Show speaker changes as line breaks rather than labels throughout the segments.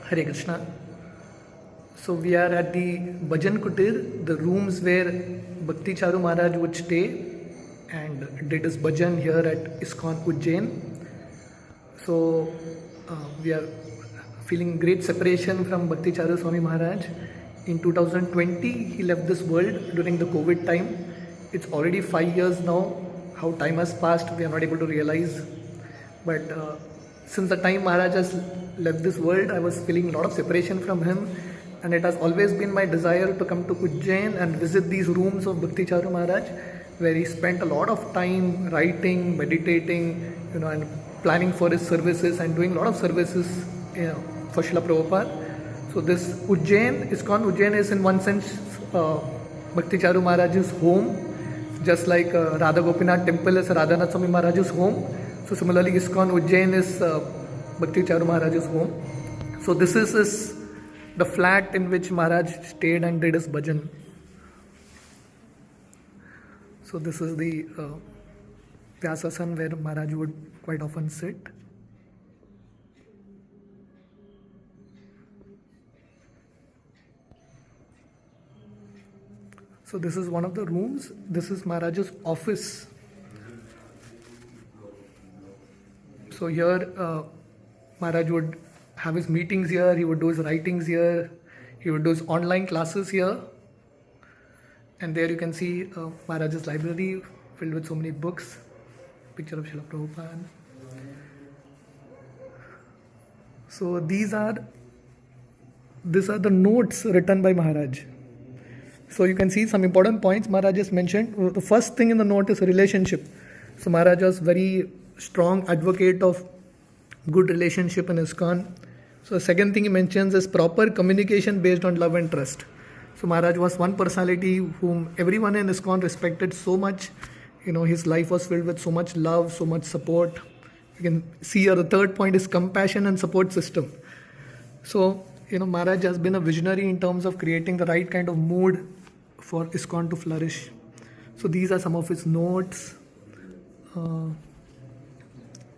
Hare Krishna. So we are at the Bhajan Kutir, the rooms where Bhakti Charu Maharaj would stay and did his bhajan here at Iskcon Ujjain. So we are feeling great separation from Bhakti Charu Swami Maharaj. In 2020, he left this world during the COVID time. It's already 5 years now. How time has passed, we are not able to realize. But since the time Maharaj has left this world, I was feeling a lot of separation from him. And it has always been my desire to come to Ujjain and visit these rooms of Bhakti Charu Maharaj, where he spent a lot of time writing, meditating, and planning for his services and doing a lot of services for Srila Prabhupada. So this Ujjain, Iskcon Ujjain is in one sense Bhakti Charu Maharaj's home, just like Radha Gopinath temple is Radhanath Swami Maharaj's home. So similarly Iskcon Ujjain is Bhakti Charu Maharaj's home. So this is the flat in which Maharaj stayed and did his bhajan. So this is the Vyasasan where Maharaj would quite often sit. So this is one of the rooms. This is Maharaj's office. So here Maharaj would have his meetings here, he would do his writings here, he would do his online classes here. And there you can see Maharaj's library filled with so many books, picture of Srila Prabhupada. So these are the notes written by Maharaj. So you can see some important points Maharaj has mentioned. The first thing in the note is relationship. So Maharaj was very strong advocate of good relationship in Iskcon. So the second thing he mentions is proper communication based on love and trust. So Maharaj was one personality whom everyone in Iskcon respected so much. His life was filled with so much love, so much support. You can see here the third point is compassion and support system. So, Maharaj has been a visionary in terms of creating the right kind of mood for Iskcon to flourish. So these are some of his notes.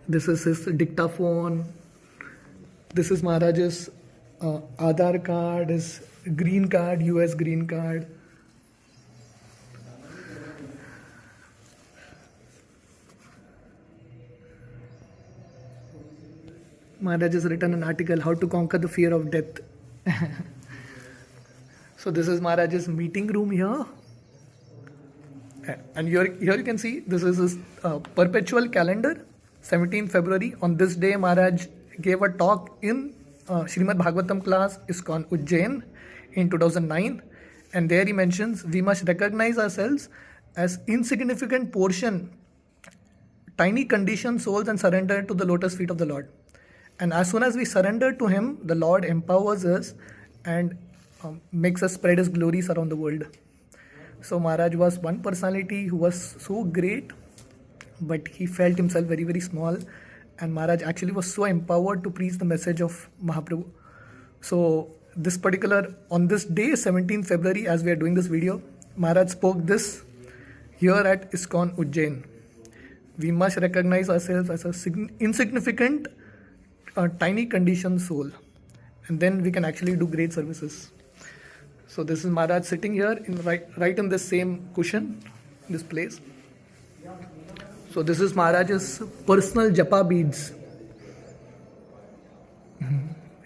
This is his dictaphone. This is Maharaj's Aadhaar card, his green card, US green card. Maharaj has written an article, How to Conquer the Fear of Death. So this is Maharaj's meeting room here. And here you can see, this is his perpetual calendar, 17th February. On this day, Maharaj gave a talk in Srimad Bhagavatam class, Iskcon Ujjain in 2009. And there he mentions, we must recognize ourselves as insignificant portion, tiny conditioned souls and surrender to the lotus feet of the Lord. And as soon as we surrender to Him, the Lord empowers us and makes us spread His glories around the world. So Maharaj was one personality who was so great, but he felt himself very, very small. And Maharaj actually was so empowered to preach the message of Mahaprabhu. So on this day, 17th February, as we are doing this video, Maharaj spoke this here at Iskcon Ujjain. We must recognize ourselves as an insignificant, tiny conditioned soul. And then we can actually do great services. So this is Maharaj sitting here right in this same cushion, this place. So this is Maharaj's personal japa beads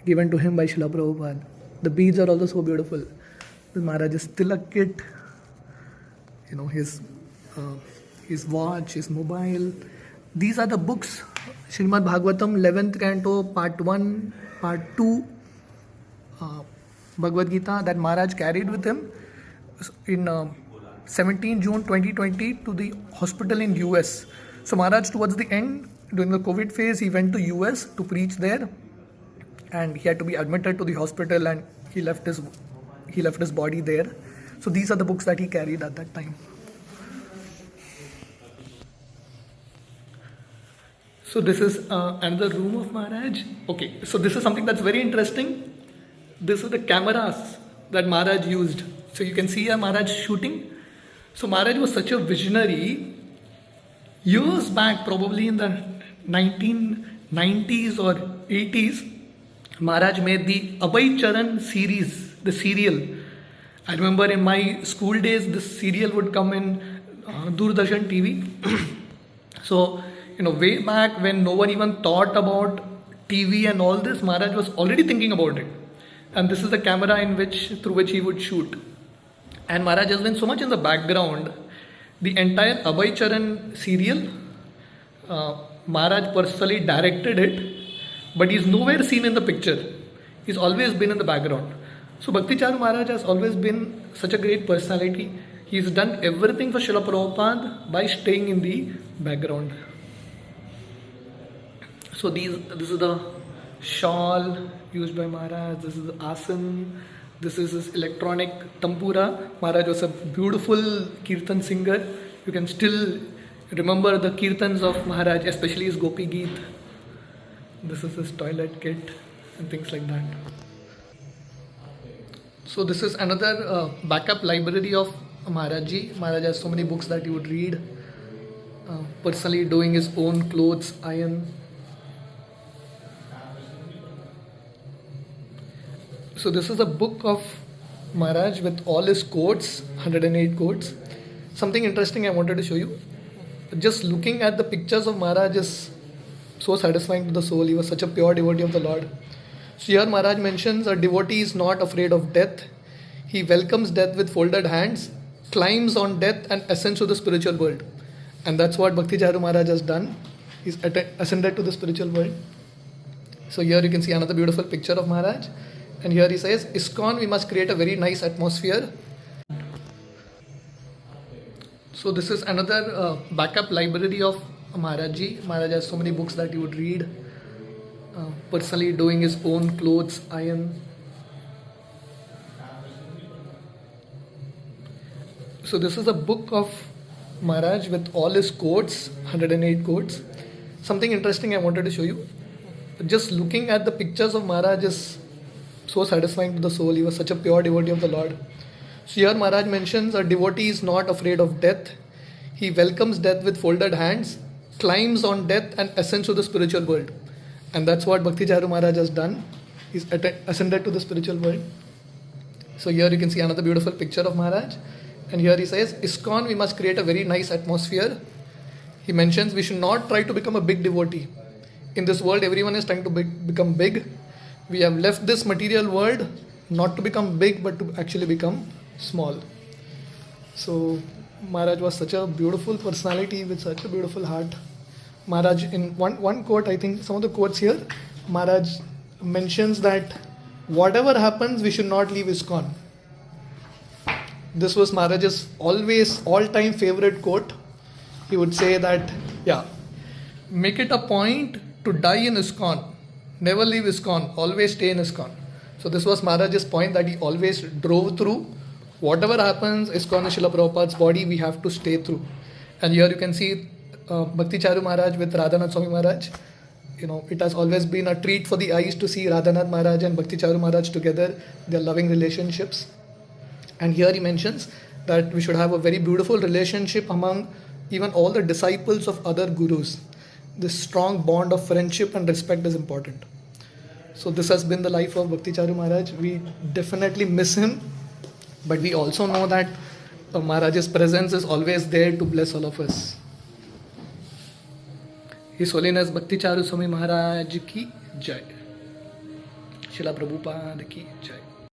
given to him by Srila Prabhupada. The beads are also so beautiful. This is Maharaj's tilak kit, his watch, his mobile. These are the books, Srimad Bhagavatam, 11th Canto, Part 1, Part 2, Bhagavad Gita that Maharaj carried with him in 17 June 2020 to the hospital in US. So Maharaj, towards the end, during the COVID phase, he went to US to preach there, and he had to be admitted to the hospital, and he left his body there. So these are the books that he carried at that time. So this is another room of Maharaj. Okay, so this is something that's very interesting. This is the cameras that Maharaj used. So you can see here Maharaj shooting. So Maharaj was such a visionary. Years back, probably in the 1990s or 80s, Maharaj made the Abhay Charan series, the serial. I remember in my school days, this serial would come in Doordarshan TV. So, way back when no one even thought about TV and all this, Maharaj was already thinking about it. And this is the camera through which he would shoot. And Maharaj has been so much in the background. The entire Abhay Charan serial, Maharaj personally directed it, but he's nowhere seen in the picture. He's always been in the background. So Bhakti Charu Maharaj has always been such a great personality. He's done everything for Srila Prabhupada by staying in the background. So this is the shawl used by Maharaj. This is the asan. This is his electronic tampura. Maharaj was a beautiful kirtan singer. You can still remember the kirtans of Maharaj, especially his Gopi Geet. This is his toilet kit and things like that. So this is another backup library of Maharajji. Maharaj has so many books that he would read. Personally doing his own clothes, iron. So this is a book of Maharaj with all his quotes, 108 quotes. Something interesting I wanted to show you. Just looking at the pictures of Maharaj is so satisfying to the soul. He was such a pure devotee of the Lord. So here Maharaj mentions a devotee is not afraid of death. He welcomes death with folded hands, climbs on death and ascends to the spiritual world. And that's what Bhakti Charu Maharaj has done. He's ascended to the spiritual world. So here you can see another beautiful picture of Maharaj. And here he says, Iskcon, we must create a very nice atmosphere. So this is another backup library of Maharajji. Maharaj has so many books that he would read. Personally doing his own clothes, iron. So this is a book of Maharaj with all his quotes, 108 quotes. Something interesting I wanted to show you. Just looking at the pictures of Maharaj is so satisfying to the soul. He was such a pure devotee of the Lord. So here Maharaj mentions a devotee is not afraid of death. He welcomes death with folded hands, climbs on death and ascends to the spiritual world. And that's what Bhakti Charu Maharaj has done. He's ascended to the spiritual world. So here you can see another beautiful picture of Maharaj. And here he says, Iskcon, we must create a very nice atmosphere. He mentions we should not try to become a big devotee. In this world, everyone is trying to become big. We have left this material world not to become big, but to actually become small. So Maharaj was such a beautiful personality with such a beautiful heart. Maharaj, in one quote, I think some of the quotes here, Maharaj mentions that whatever happens, we should not leave Iskcon. This was Maharaj's always all-time favorite quote. He would say that, make it a point to die in Iskcon. Never leave Iskcon. Always stay in Iskcon. So this was Maharaj's point that he always drove through. Whatever happens, Iskcon is Srila Prabhupada's body, we have to stay through. And here you can see Bhakti Charu Maharaj with Radhanath Swami Maharaj. It has always been a treat for the eyes to see Radhanath Maharaj and Bhakti Charu Maharaj together, their loving relationships. And here he mentions that we should have a very beautiful relationship among even all the disciples of other gurus. This strong bond of friendship and respect is important. So this has been the life of Bhakti Charu Maharaj. We definitely miss him, but we also know that Maharaj's presence is always there to bless all of us. His Holiness Bhakti Charu Swami Maharaj ki Jai. Srila Prabhupada ki Jai.